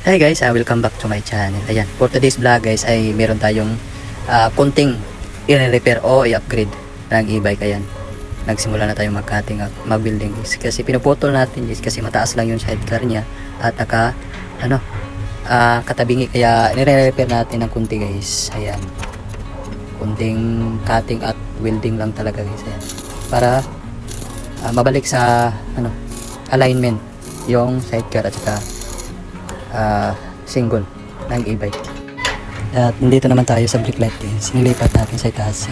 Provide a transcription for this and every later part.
Hi guys, welcome back to my channel. Ayan, for today's vlog guys ay meron tayong kunting i-repair o i-upgrade ng e-bike. Ayan, nagsimula na tayong mag-cutting at mag-building guys. Kasi pinuputol natin guys kasi mataas lang yung sidecar niya at katabingi, kaya nire-repair natin ng kunti guys. Ayan, kunting cutting at welding lang talaga guys. Ayan, para mabalik sa alignment yung sidecar at saka single ng e-bike. At nandito naman tayo sa brake light guys. Nilipat natin sa itaas.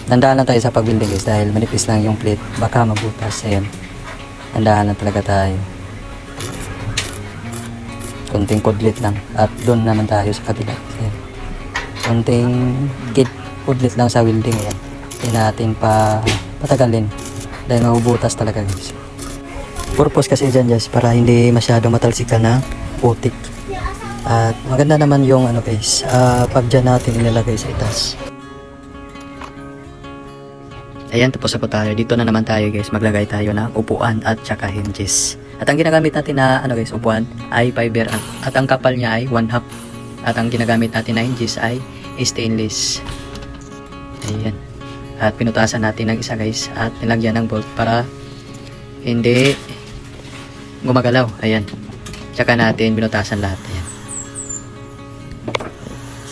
Tandaan lang tayo sa pag-building guys dahil manipis lang yung plate, baka mabutas. Ayan, tandaan lang talaga tayo. Kunting kudlit lang at doon naman tayo sa kabila. Ayan, kunting kudlit lang sa welding. Ayan, hindi natin patagalin dahil mabubutas talaga guys. Purpose kasi dyan guys para hindi masyadong matalsikan na putik. At maganda naman yung guys, pag dyan natin ilalagay sa itaas. Ayan, tapos na po tayo. Dito na naman tayo guys, maglagay tayo ng upuan at saka hinges. At ang ginagamit natin na guys, upuan ay fiber at ang kapal niya ay 1/2. At ang ginagamit natin na hinges ay stainless. Ayan. At pinutasan natin ng isa guys at nilagyan ng bolt para hindi gumagalaw. Ayan, tsaka natin binutasan lahat. Ayan,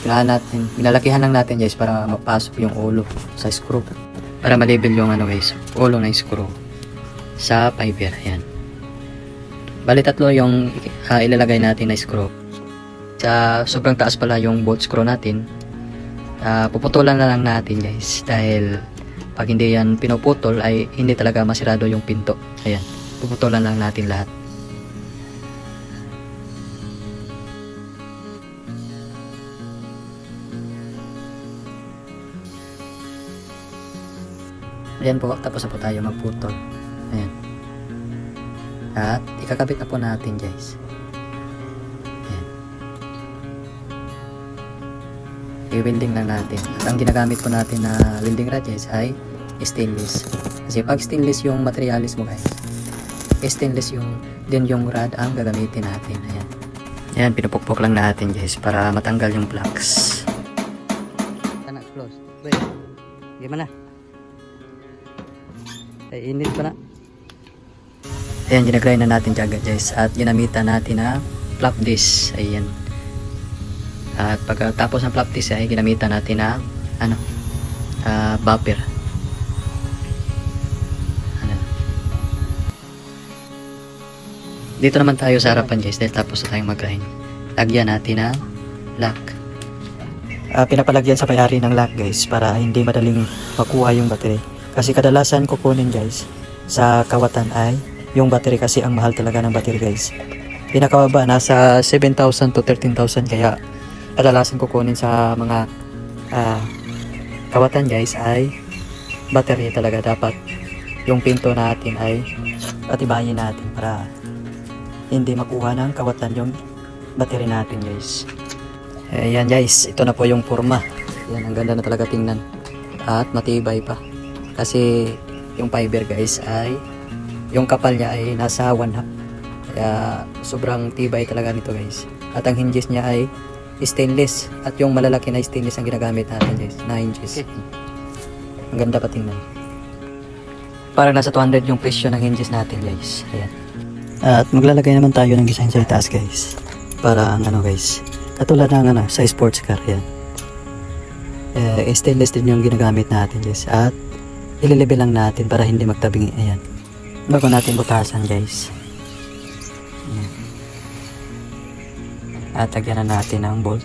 kailangan natin, binalakihan lang natin guys para mapasok yung ulo sa screw, para malabel yung guys, ulo ng screw sa fiber. Ayan, bali tatlo yung ilalagay natin na screw. Sa sobrang taas pala yung bolt screw natin, puputulan na lang natin guys dahil pag hindi yan pinuputol ay hindi talaga masirado yung pinto. Ayan, puputulan lang natin lahat. Ayan po, tapos na po tayo magputol. Ayan, at ikakabit na po natin guys. Ayan, i-welding lang natin. At ang ginagamit po natin na welding rod guys ay stainless. Kasi pag stainless yung materialis mo guys, stainless yung rod ang gagamitin natin. Ayan, ayan, pinupukpok lang natin guys para matanggal yung flux. Tanak close. Wait, gimana? Ay, init pa na. Ayan, ginagray na natin dyan guys at ginamitan natin na flap disc. Ayan, at pagkatapos ng flap disc ay ginamitan natin na bumper. Dito naman tayo sa harapan guys dahil tapos na tayong mag-grind. Lagyan natin ng lock. Pinapalagyan sa may-ari ng lock guys para hindi madaling makuha yung battery. Kasi kadalasan kukunin guys sa kawatan ay yung battery, kasi ang mahal talaga ng battery guys. Pinakababa nasa 7,000 to 13,000, kaya kadalasan kukunin sa mga kawatan guys ay battery talaga. Dapat yung pinto natin ay patibayin natin para hindi makuha ng kawatan yung battery natin guys. Ayan guys, ito na po yung forma. Ayan, ang ganda na talaga tingnan at matibay pa. Kasi yung fiber guys ay yung kapal niya ay nasa 1/2, kaya sobrang tibay talaga nito guys. At ang hinges niya ay stainless at yung malalaki na stainless ang ginagamit natin guys, na hinges. Ang ganda pa tingnan. Parang nasa 200 yung presyo ng hinges natin guys. Ayan. At maglalagay naman tayo ng design sa itaas guys, para guys, katulad ng sa sports car. Yan, stainless din yung ginagamit natin guys at ililibel lang natin para hindi magtabingi. Ayan, bago natin butasan guys. Ayan. At lagyan na natin ang bolt.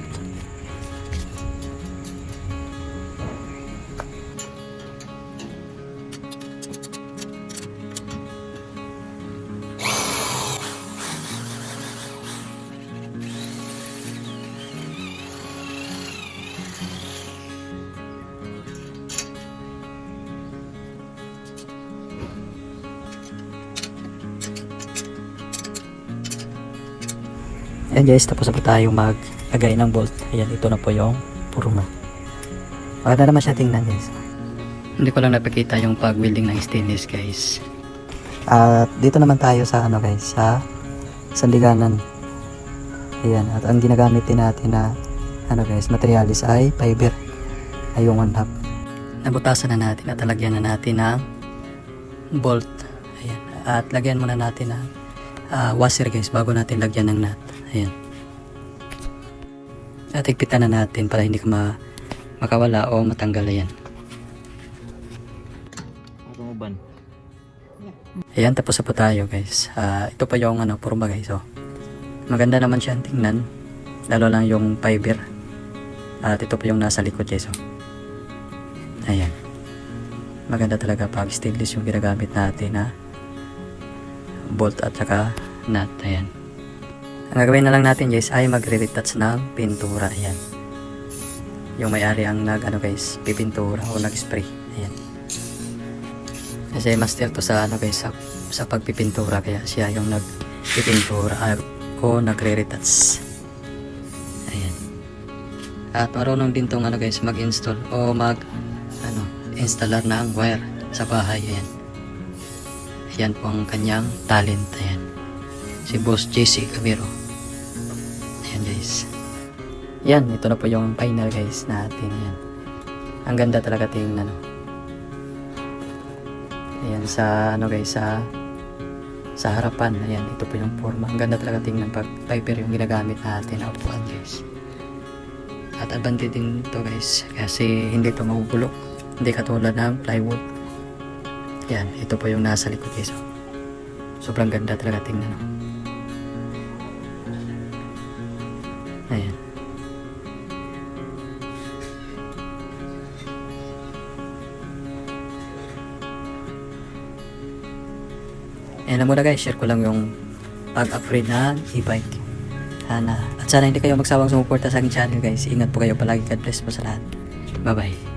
Ayan guys, tapos na po tayo maglagay ng bolt. Ayan, ito na po yung forma. Maganda naman siya tingnan guys. Hindi ko lang napakita yung pag-welding ng stainless guys. At dito naman tayo sa guys, sa sandiganan. Ayan, at ang ginagamit din natin na guys, materialis ay fiber. Ay yung 1/2. Nabutasan na natin at lagyan na natin ng bolt. Ayan. At lagyan muna natin ng washer guys bago natin lagyan ng nut. Ayan. At higpitan na natin para hindi ka makawala o matanggal. Ayan. Ayan, tapos na po tayo guys. Ito pa yung purma guys. Oh. Maganda naman siya tingnan. Lalo lang yung fiber. At ito pa yung nasa likod guys. Oh. Ayan. Maganda talaga pag stainless yung ginagamit natin na bolt at saka nut. Ayan. Ang gagawin na lang natin guys ay magre-retouch ng pintura. Ayan. Yung may-ari ang guys, pipintura o nag-spray. Ayan. Kasi master to sa guys sa pagpipintura, kaya siya yung nagpipintura o nagre-retouch. Ayan. At marunong din tong guys mag-install o installer ng wire sa bahay. Ayan. Ayan po ang kanyang talent. Ayan. Si Boss JC Camero. Ayan guys. Yan, ito na po yung final guys natin. Ayan. Ang ganda talaga tingnan. Ayan sa guys sa harapan. Ayan, ito po yung forma. Ang ganda talaga tingnan pag fiber yung ginagamit natin na upuan guys. At advantage din to guys kasi hindi ito mabubulok. Hindi katulad ng plywood. Ayan, ito po yung nasa likod guys. Sobrang ganda talaga tingnan. Ayan. Ayan na muna guys, share ko lang yung pag-upgrade na e-bike. At sana hindi kayo magsawang sumuporta sa aking channel guys. Ingat po kayo palagi. God bless po sa lahat. Bye bye.